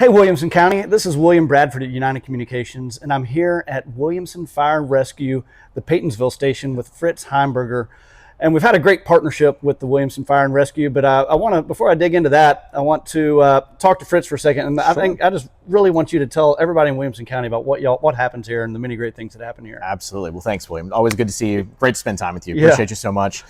Hey, Williamson County, this is William Bradford at United Communications, and I'm here at Williamson Fire and Rescue, the Paytonsville station with Fritz Heimberger. And we've had a great partnership with the Williamson Fire and Rescue, but I want to, before I dig into that, I want to talk to Fritz for a second. And Sure. I just really want you to tell everybody in Williamson County about what happens here and the many great things that happen here. Absolutely. Well, thanks, William. Always good to see you. Great to spend time with you. Yeah. Appreciate you so much.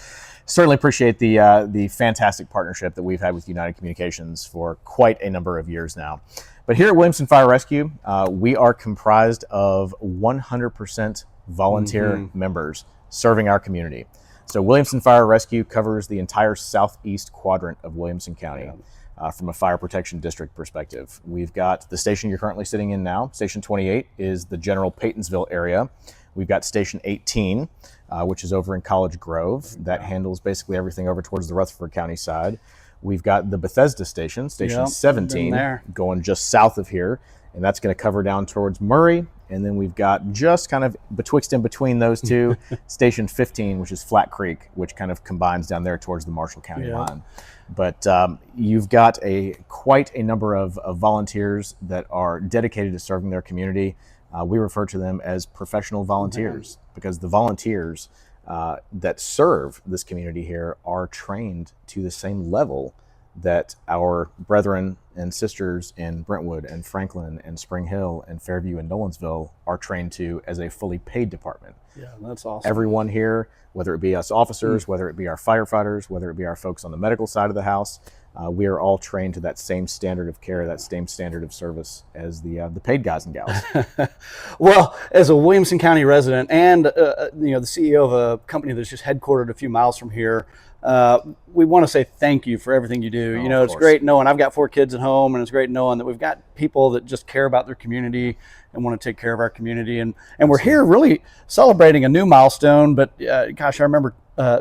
Certainly appreciate the fantastic partnership that we've had with United Communications for quite a number of years now. But here at Williamson Fire Rescue, we are comprised of 100% volunteer members serving our community. So Williamson Fire Rescue covers the entire southeast quadrant of Williamson County. From a fire protection district perspective. We've got the station you're currently sitting in now. Station 28 is the general Paytonsville area. We've got Station 18, which is over in College Grove. That handles basically everything over towards the Rutherford County side. We've got the Bethesda station, Station 17, going just south of here, and that's going to cover down towards Murray. And then we've got just kind of betwixt in between those two, Station 15, which is Flat Creek, which kind of combines down there towards the Marshall County line. But you've got quite a number of volunteers that are dedicated to serving their community. We refer to them as professional volunteers because the volunteers that serve this community here are trained to the same level that our brethren and sisters in Brentwood and Franklin and Spring Hill and Fairview and Nolensville are trained to as a fully paid department. Yeah, that's awesome. Everyone here, whether it be us officers, whether it be our firefighters, whether it be our folks on the medical side of the house, we are all trained to that same standard of care, that same standard of service as the paid guys and gals. Well, as a Williamson County resident and the CEO of a company that's just headquartered a few miles from here, we want to say thank you for everything you do. It's great knowing I've got 4 kids at home, and it's great knowing that we've got people that just care about their community and want to take care of our community. And we're here really celebrating a new milestone. But gosh, I remember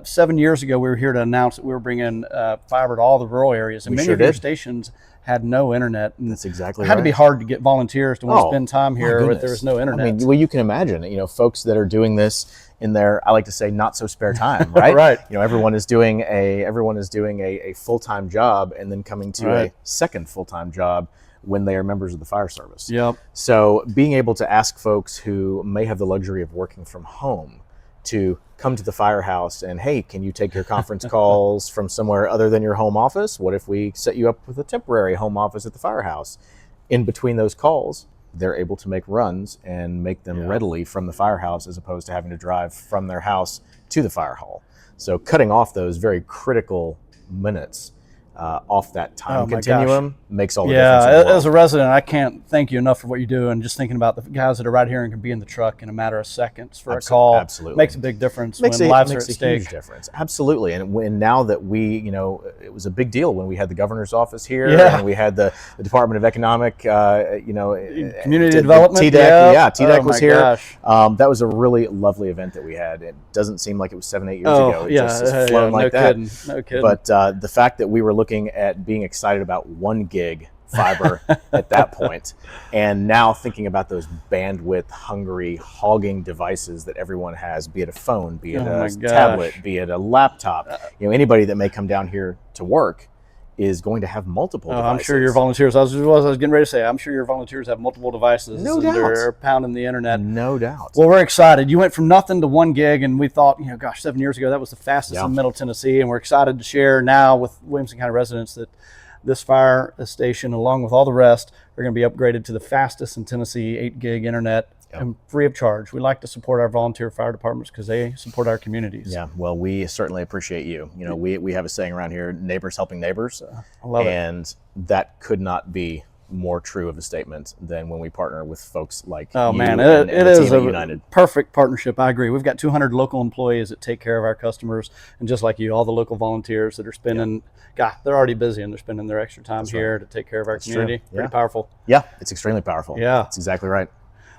7 years ago we were here to announce that we were bringing fiber to all the rural areas, and many of your stations had no internet. And that's exactly it had to be hard to get volunteers to want to spend time here if there was no internet. I mean, well, you can imagine, folks that are doing this in their, I like to say, not so spare time, right? Right. Everyone is doing a full-time job and then coming to a second full-time job when they are members of the fire service. Yep. So being able to ask folks who may have the luxury of working from home to come to the firehouse and, hey, can you take your conference calls from somewhere other than your home office? What if we set you up with a temporary home office at the firehouse? In between those calls, they're able to make runs and make them readily from the firehouse as opposed to having to drive from their house to the fire hall. So cutting off those very critical minutes off that time continuum makes all the difference in the world. As a resident, I can't thank you enough for what you do, and just thinking about the guys that are right here and can be in the truck in a matter of seconds for a call makes a big difference when lives are at stake. Huge difference. Absolutely. And now that it was a big deal when we had the governor's office here and we had the Department of Economic, Community Development. TDEC was here. That was a really lovely event that we had. It doesn't seem like it was 7-8 years ago. It just has flown like that. No kidding. But the fact that we were looking at being excited about 1 gig fiber at that point, and now thinking about those bandwidth hungry hogging devices that everyone has, be it a phone, be it a tablet, be it a laptop, anybody that may come down here to work is going to have multiple devices. I'm sure your volunteers, I was getting ready to say, I'm sure your volunteers have multiple devices. No doubt. They're pounding the internet. No doubt. Well, we're excited. You went from nothing to 1 gig, and we thought, 7 years ago, that was the fastest in Middle Tennessee, and we're excited to share now with Williamson County residents that this fire station, along with all the rest, are going to be upgraded to the fastest in Tennessee 8 gig internet and free of charge. We like to support our volunteer fire departments because they support our communities. Yeah, well, we certainly appreciate you. We have a saying around here, neighbors helping neighbors. I love it. And that could not be more true of a statement than when we partner with folks like you it is a United. Perfect partnership. I agree. We've got 200 local employees that take care of our customers, and just like you, all the local volunteers that are spending, they're already busy and they're spending their extra time here to take care of our community. Pretty powerful. Yeah, it's extremely powerful. Yeah. That's exactly right.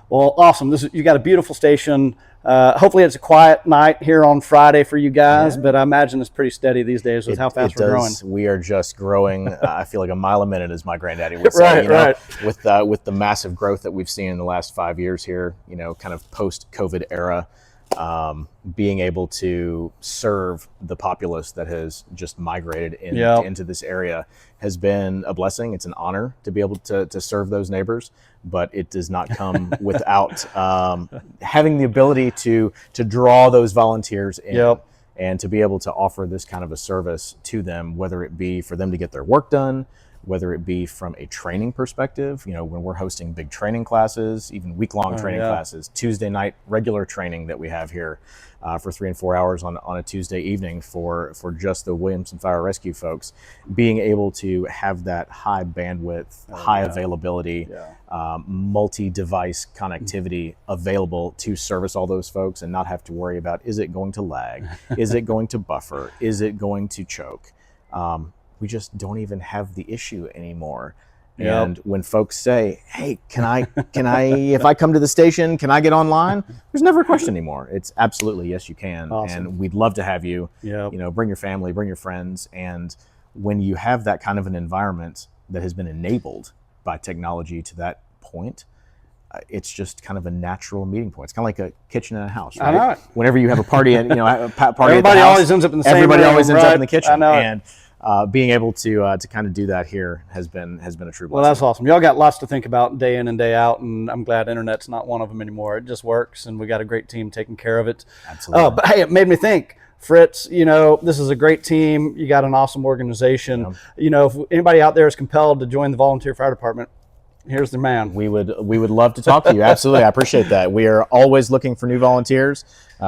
Well, awesome. You got a beautiful station. Hopefully it's a quiet night here on Friday for you guys, but I imagine it's pretty steady these days with how fast we're growing. We are just growing. I feel like a mile a minute, as my granddaddy would say. Right. With the massive growth that we've seen in the last 5 years here, kind of post-COVID era, being able to serve the populace that has just migrated into this area has been a blessing. It's an honor to be able to serve those neighbors, but it does not come without having the ability to draw those volunteers in. And to be able to offer this kind of a service to them, whether it be for them to get their work done, whether it be from a training perspective, when we're hosting big training classes, even week-long training classes, Tuesday night regular training that we have here for 3 and 4 hours on a Tuesday evening for just the Williamson Fire Rescue folks, being able to have that high bandwidth, high availability, multi-device connectivity available to service all those folks and not have to worry about, is it going to lag? Is it going to buffer? Is it going to choke? We just don't even have the issue anymore. And when folks say, hey, can I, if I come to the station, can I get online? There's never a question anymore. It's absolutely, yes, you can. Awesome. And we'd love to have you, bring your family, bring your friends. And when you have that kind of an environment that has been enabled by technology to that point, it's just kind of a natural meeting point. It's kind of like a kitchen in a house, right? I know it. Whenever you have a party, a party everybody at the house, always ends up in the same everybody room, always ends up in the kitchen. I know and being able to kind of do that here has been a true blessing. Well, that's awesome. Y'all got lots to think about day in and day out, and I'm glad internet's not one of them anymore. It just works, and we got a great team taking care of it. Absolutely. But hey, it made me think, Fritz, this is a great team. You got an awesome organization. If anybody out there is compelled to join the volunteer fire department, here's the man. We would love to talk to you. Absolutely. I appreciate that. We are always looking for new volunteers,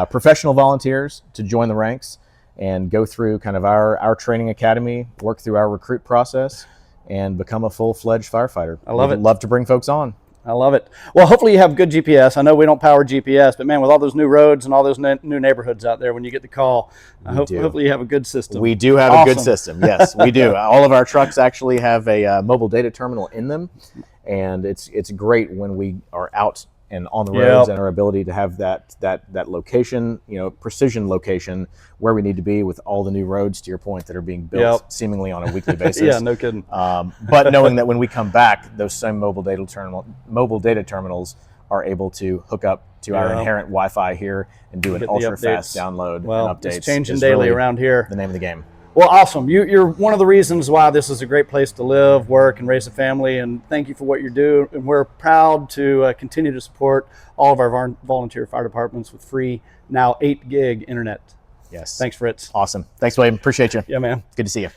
professional volunteers to join the ranks and go through kind of our training academy, work through our recruit process, and become a full-fledged firefighter. I love it. Love to bring folks on. I love it. Well, hopefully you have good GPS. I know we don't power GPS, but man, with all those new roads and all those new neighborhoods out there, when you get the call, hopefully you have a good system. We do have a good system. Yes, we do. All of our trucks actually have a mobile data terminal in them, and it's great when we are out and on the roads and our ability to have that location, precision location where we need to be with all the new roads, to your point, that are being built seemingly on a weekly basis. Yeah, no kidding. But knowing that when we come back, those same mobile data terminals are able to hook up to our inherent Wi-Fi here and do an ultra fast download and updates. It's changing daily around here. The name of the game. Well, awesome. You're one of the reasons why this is a great place to live, work, and raise a family, and thank you for what you do. And we're proud to continue to support all of our volunteer fire departments with free, now 8 gig internet. Yes. Thanks, Fritz. Awesome. Thanks, William. Appreciate you. Yeah, man. Good to see you.